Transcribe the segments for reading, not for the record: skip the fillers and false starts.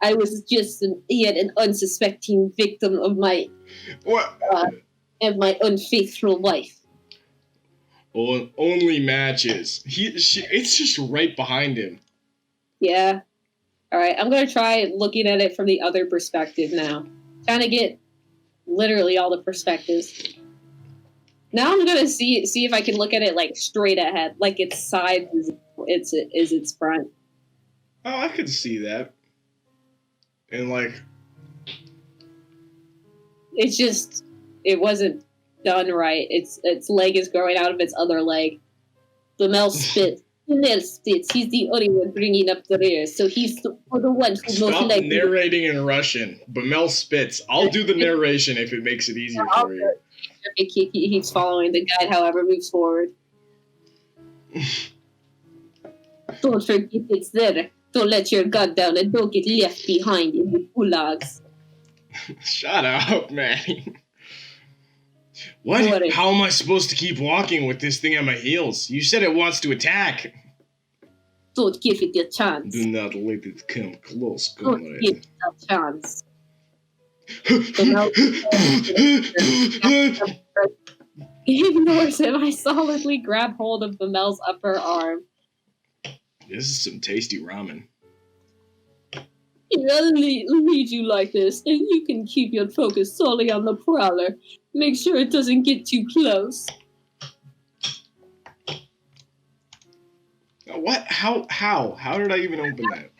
I was just yet an unsuspecting victim What? of my unfaithful wife. Only matches. It's just right behind him. Yeah. All right, I'm going to try looking at it from the other perspective now. Trying to get literally all the perspectives. Now I'm going to see if I can look at it like straight ahead, like its side is its front. Oh, I could see that. And like, it's just it wasn't done right. Its leg is growing out of its other leg. Bamel spits. Bamel spits. He's the only one bringing up the rear, so he's the one who stop narrating in Russian. Bamel spits. I'll do the narration if it makes it easier for you. He's following the guide, however, moves forward. Don't forget it's there. Don't let your guard down and don't get left behind in the gulags. Shut up, man. What? How am I supposed to keep walking with this thing at my heels? You said it wants to attack. Don't give it a chance. Do not let it come close, comrade. Don't give it a chance. He ignores him. I solidly grab hold of Bamel's upper arm. This is some tasty ramen. He'd rather lead you like this, and you can keep your focus solely on the prowler. Make sure it doesn't get too close. What? How did I even open that?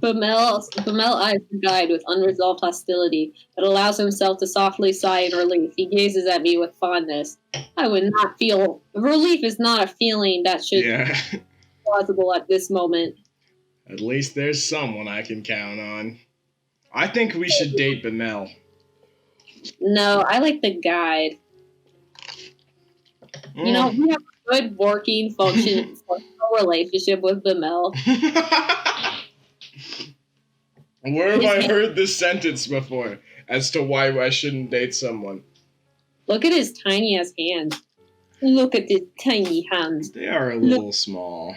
Bamel eyes the guide with unresolved hostility, but allows himself to softly sigh in relief. He gazes at me with fondness. I would not feel... Relief is not a feeling that should be plausible at this moment. At least there's someone I can count on. I think we should date Bamel. No, I like the guide. You know, we have a good working functional relationship with Bamel. Where have I heard this sentence before as to why I shouldn't date someone? Look at his tiny ass hands. Look at his tiny hands. They are a little small.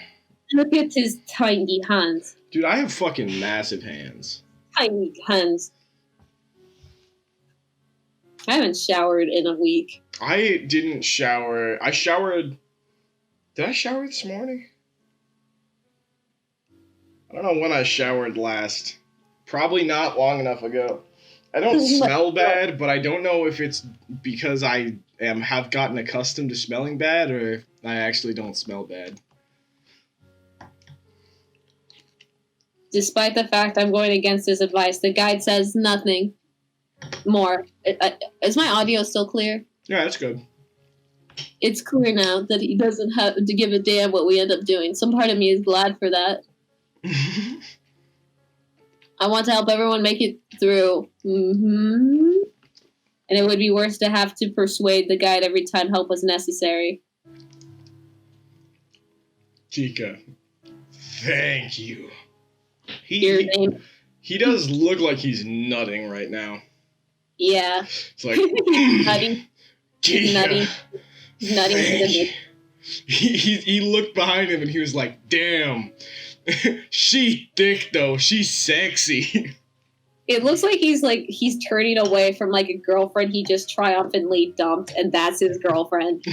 Look at his tiny hands. Dude, I have fucking massive hands. Tiny hands. I haven't showered in a week. I didn't shower. I showered... Did I shower this morning? I don't know when I showered last. Probably not long enough ago. I don't smell bad, but I don't know if it's because I have gotten accustomed to smelling bad or if I actually don't smell bad. Despite the fact I'm going against his advice, the guide says nothing more. Is my audio still clear? Yeah, that's good. It's clear now that he doesn't have to give a damn what we end up doing. Some part of me is glad for that. I want to help everyone make it through. And it would be worse to have to persuade the guide every time help was necessary. Chica, thank you. He does look like he's nutting right now. Yeah. It's like nutting. Chica, Nutting. He looked behind him and he was like, damn. She thick though. She's sexy. It looks like he's turning away from like a girlfriend he just triumphantly dumped, and that's his girlfriend.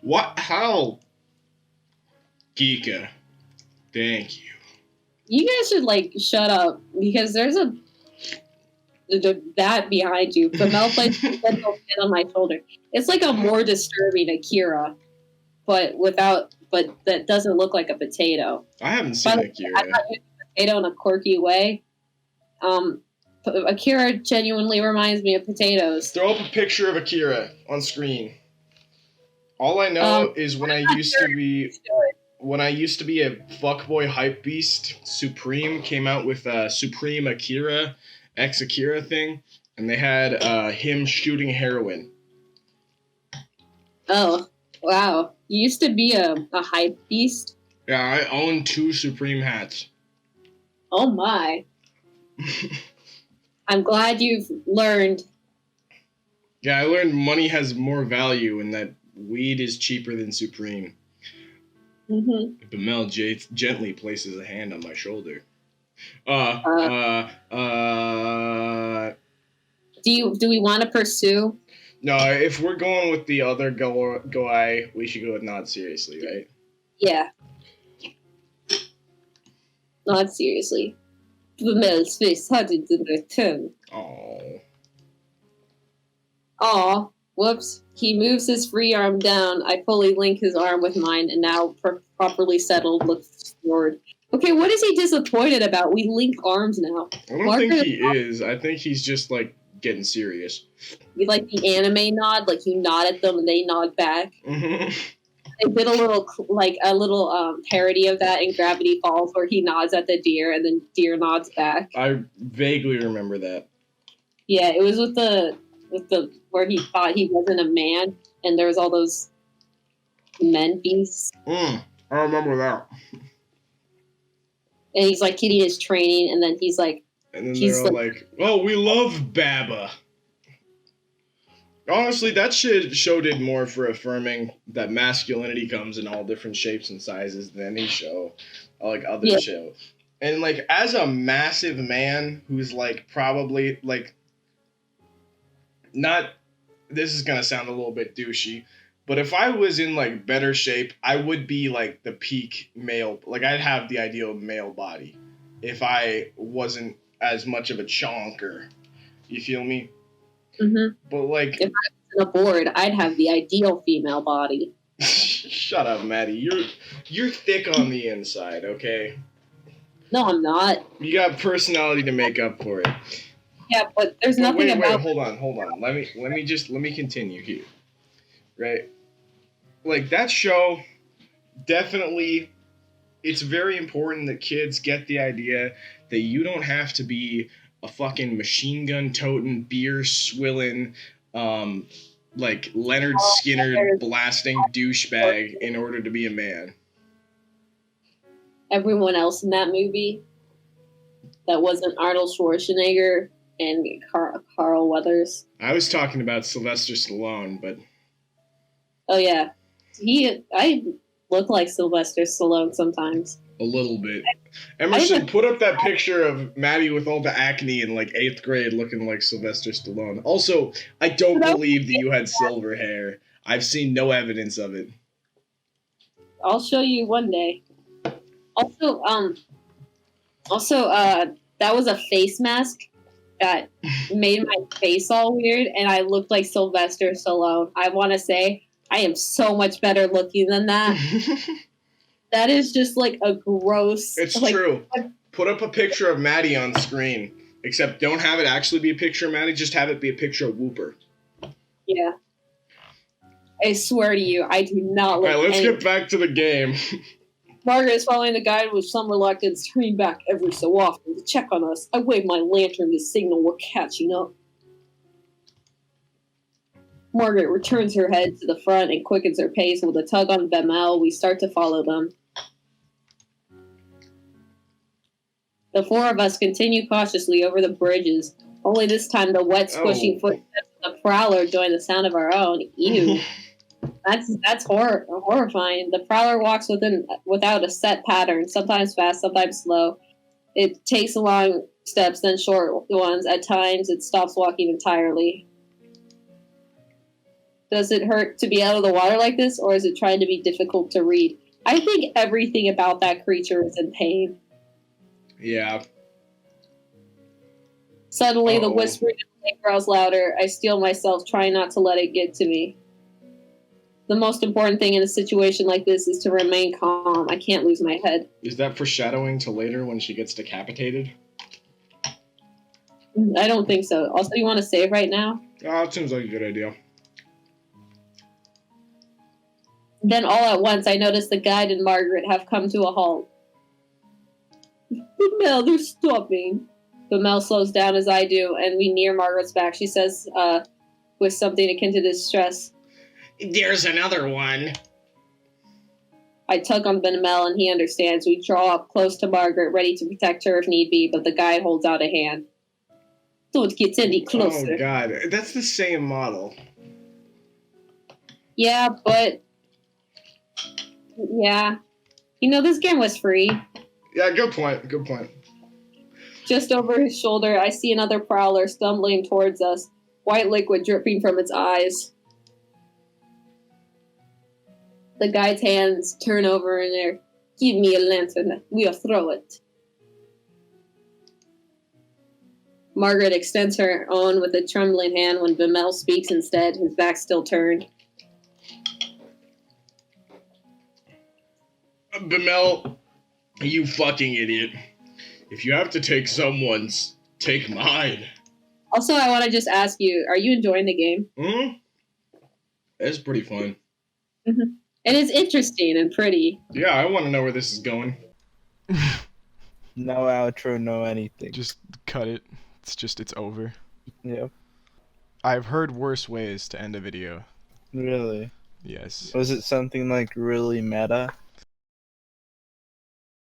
What? How? Kika, thank you. You guys should like shut up because there's that behind you. Bamel plays gentle fit on my shoulder. It's like a more disturbing Akira, but that doesn't look like a potato. I haven't seen Akira. I'm not using a potato in a quirky way. Akira genuinely reminds me of potatoes. Throw up a picture of Akira on screen. All I know is when I used to be a fuckboy hype beast, Supreme came out with a Supreme Akira, X Akira thing, and they had him shooting heroin. Oh, wow. You used to be a hype beast? Yeah, I own 2 Supreme hats. Oh my. I'm glad you've learned. Yeah, I learned money has more value and that weed is cheaper than Supreme. Bamel gently places a hand on my shoulder. Do we want to pursue? No, if we're going with the other guy, we should go with not seriously, right? Yeah. Not seriously. The Mel's face hardened in return. Oh. Aw. Whoops. He moves his free arm down. I fully link his arm with mine, and now properly settled, looks forward. Okay, what is he disappointed about? We link arms now. I don't think he is. I think he's just, like, getting serious. You like the anime nod? Like, you nod at them and they nod back? Mm-hmm. They did a little parody of that in Gravity Falls where he nods at the deer and then deer nods back. I vaguely remember that. Yeah, it was with the where he thought he wasn't a man and there was all those men beasts. I remember that. And he's like getting his training and then he's like, and then they're all like, oh, we love Baba. Honestly, that show did more for affirming that masculinity comes in all different shapes and sizes than any show, like other shows. And like, as a massive man who's like probably like, not, this is gonna sound a little bit douchey, but if I was in like better shape, I would be like the peak male. Like I'd have the ideal male body if I wasn't as much of a chonker. You feel me? Mm-hmm. But like, if I was on a board, I'd have the ideal female body. Shut up, Maddie. You're thick on the inside, okay? No, I'm not. You got personality to make up for it. Yeah, but there's nothing about. Wait, hold on. Let me continue here. Right? Like that show, definitely, it's very important that kids get the idea that you don't have to be a fucking machine gun toting, beer swilling, like Leonard Skinner blasting douchebag in order to be a man. Everyone else in that movie that wasn't Arnold Schwarzenegger and Carl Weathers. I was talking about Sylvester Stallone, but... Oh, yeah. I look like Sylvester Stallone sometimes. A little bit. Emerson, put up that picture of Maddie with all the acne in like 8th grade looking like Sylvester Stallone. Also, I don't believe that you had silver hair. I've seen no evidence of it. I'll show you one day. Also, that was a face mask that made my face all weird, and I looked like Sylvester Stallone. I want to say I am so much better looking than that. That is just like a gross... It's true. Put up a picture of Maddie on screen. Except don't have it actually be a picture of Maddie, just have it be a picture of Whooper. Yeah. I swear to you, I do not look... Alright, let's get back to the game. Margaret is following the guide with some reluctance, turning back every so often to check on us. I wave my lantern to signal we're catching up. Margaret returns her head to the front and quickens her pace with a tug on Bemel. We start to follow them. The four of us continue cautiously over the bridges. Only this time the wet, squishing footsteps of the prowler join the sound of our own. Ew. That's horrifying. The prowler walks without a set pattern, sometimes fast, sometimes slow. It takes long steps, then short ones. At times, it stops walking entirely. Does it hurt to be out of the water like this, or is it trying to be difficult to read? I think everything about that creature is in pain. Yeah. Suddenly, the whispering grows louder. I steel myself, trying not to let it get to me. The most important thing in a situation like this is to remain calm. I can't lose my head. Is that foreshadowing to later when she gets decapitated? I don't think so. Also, you want to save right now? Oh, it seems like a good idea. Then all at once, I notice the guide and Margaret have come to a halt. Bemel, they're stopping. Bemel slows down as I do, and we near Margaret's back. She says, with something akin to distress, "There's another one." I tug on Bemel, and he understands. We draw up close to Margaret, ready to protect her if need be, but the guide holds out a hand. Don't get any closer. Oh, God. That's the same model. Yeah, but... Yeah. You know, this game was free. Yeah, good point. Good point. Just over his shoulder, I see another prowler stumbling towards us, white liquid dripping from its eyes. The guide's hands turn over in there. Give me a lantern. We'll throw it. Margaret extends her own with a trembling hand when Bimel speaks instead, his back still turned. Bimel, you fucking idiot. If you have to take someone's, take mine. Also, I want to just ask you, are you enjoying the game? It's pretty fun. Mm-hmm. And it's interesting and pretty. Yeah, I want to know where this is going. No outro, no anything. Just cut it. It's over. Yep. I've heard worse ways to end a video. Really? Yes. Was it something like really meta?